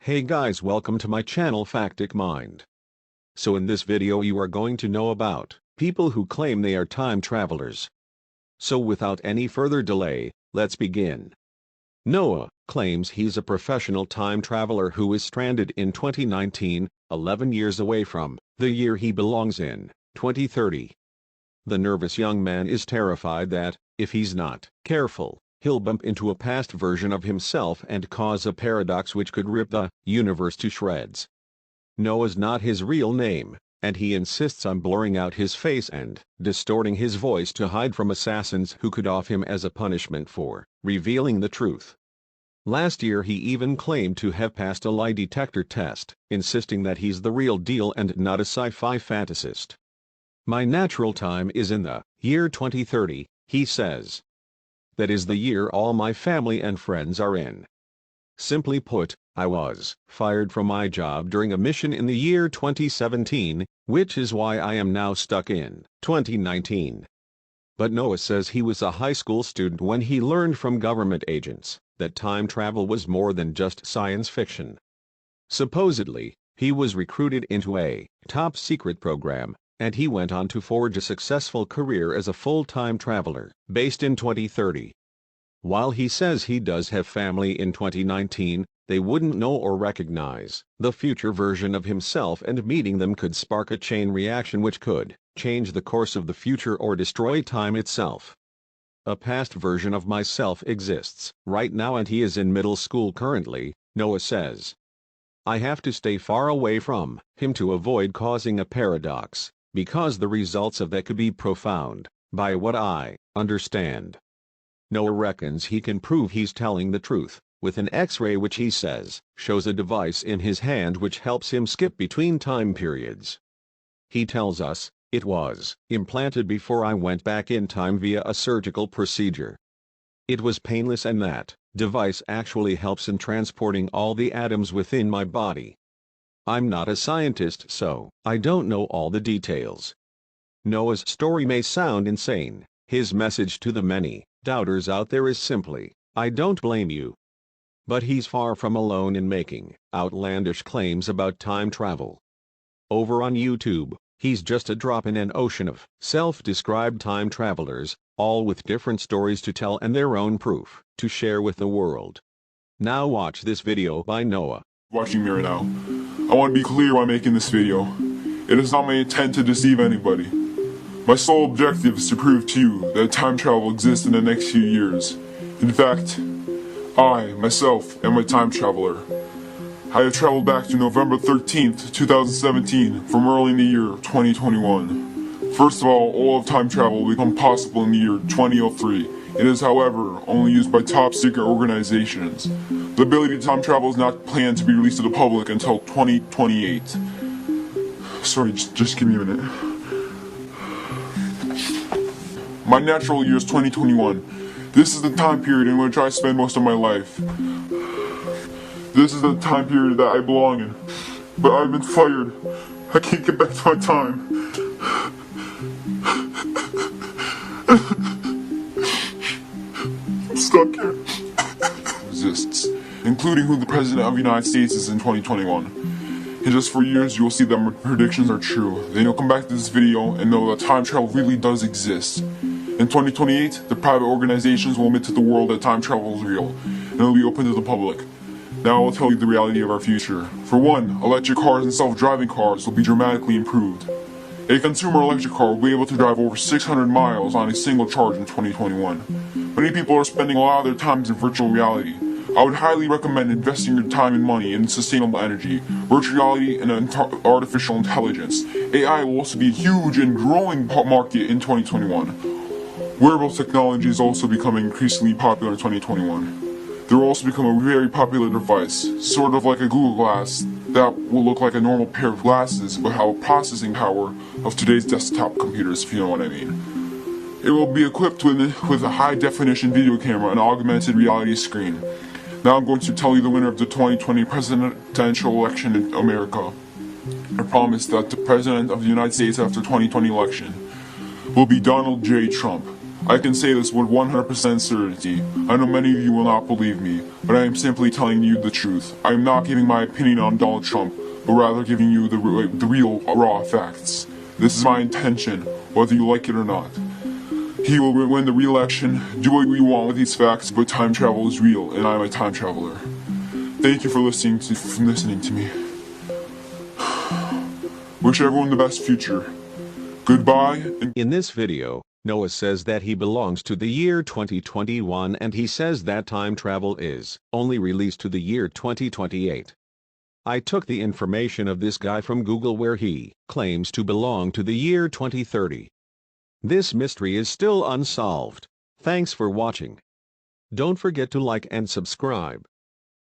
Hey guys, welcome to my channel Factic Mind. So in this video you are going to know about people who claim they are time travelers. So without any further delay, let's begin. Noah claims he's a professional time traveler who is stranded in 2019, 11 years away from the year he belongs in, 2030. The nervous young man is terrified that, if he's not careful, he'll bump into a past version of himself and cause a paradox which could rip the universe to shreds. Noah's not his real name, and he insists on blurring out his face and distorting his voice to hide from assassins who could off him as a punishment for revealing the truth. Last year he even claimed to have passed a lie detector test, insisting that he's the real deal and not a sci-fi fantasist. My natural time is in the year 2030, he says. That is the year all my family and friends are in. Simply put, I was fired from my job during a mission in the year 2017, which is why I am now stuck in 2019. But Noah says he was a high school student when he learned from government agents that time travel was more than just science fiction. Supposedly, he was recruited into a top-secret program, and he went on to forge a successful career as a full-time traveler, based in 2030. While he says he does have family in 2019, they wouldn't know or recognize the future version of himself, and meeting them could spark a chain reaction which could change the course of the future or destroy time itself. A past version of myself exists right now and he is in middle school currently, Noah says. I have to stay far away from him to avoid causing a paradox, because the results of that could be profound, by what I understand. Noah reckons he can prove he's telling the truth with an X-ray which he says shows a device in his hand which helps him skip between time periods. He tells us, "It was implanted before I went back in time via a surgical procedure. It was painless and that device actually helps in transporting all the atoms within my body. I'm not a scientist, so I don't know all the details." Noah's story may sound insane. His message to the many doubters out there is simply, I don't blame you. But he's far from alone in making outlandish claims about time travel. Over on YouTube, he's just a drop in an ocean of self-described time travelers, all with different stories to tell and their own proof to share with the world. Now watch this video by Noah. Watching me right now. I want to be clear while making this video. It is not my intent to deceive anybody. My sole objective is to prove to you that time travel exists in the next few years. In fact, I, myself, am a time traveler. I have traveled back to November 13th, 2017 from early in the year 2021. First of all of time travel will become possible in the year 2003. It is, however, only used by top-secret organizations. The ability to time travel is not planned to be released to the public until 2028. Sorry, just give me a minute. My natural year is 2021. This is the time period in which I spend most of my life. This is the time period that I belong in. But I've been fired. I can't get back to my time. I'm stuck here. Exists, including who the President of the United States is in 2021. And just for years, you will see that my predictions are true. Then you'll come back to this video and know that time travel really does exist. In 2028, the private organizations will admit to the world that time travel is real, and it will be open to the public. Now I will tell you the reality of our future. For one, electric cars and self-driving cars will be dramatically improved. A consumer electric car will be able to drive over 600 miles on a single charge in 2021. Many people are spending a lot of their time in virtual reality. I would highly recommend investing your time and money in sustainable energy, virtual reality, and artificial intelligence. AI will also be a huge and growing market in 2021. Wearable technology is also becoming increasingly popular in 2021. There will also become a very popular device, sort of like a Google Glass, that will look like a normal pair of glasses but have a processing power of today's desktop computers, if you know what I mean. It will be equipped with a high-definition video camera and augmented reality screen. Now I'm going to tell you the winner of the 2020 presidential election in America. I promise that the President of the United States after 2020 election will be Donald J. Trump. I can say this with 100% certainty. I know many of you will not believe me, but I am simply telling you the truth. I am not giving my opinion on Donald Trump, but rather giving you the real, raw facts. This is my intention, whether you like it or not. He will win the re-election, do what we want with these facts, but time travel is real, and I am a time traveler. Thank you for listening to me. Wish everyone the best future. Goodbye. In this video, Noah says that he belongs to the year 2021 and he says that time travel is only released to the year 2028. I took the information of this guy from Google where he claims to belong to the year 2030. This mystery is still unsolved. Thanks for watching. Don't forget to like and subscribe.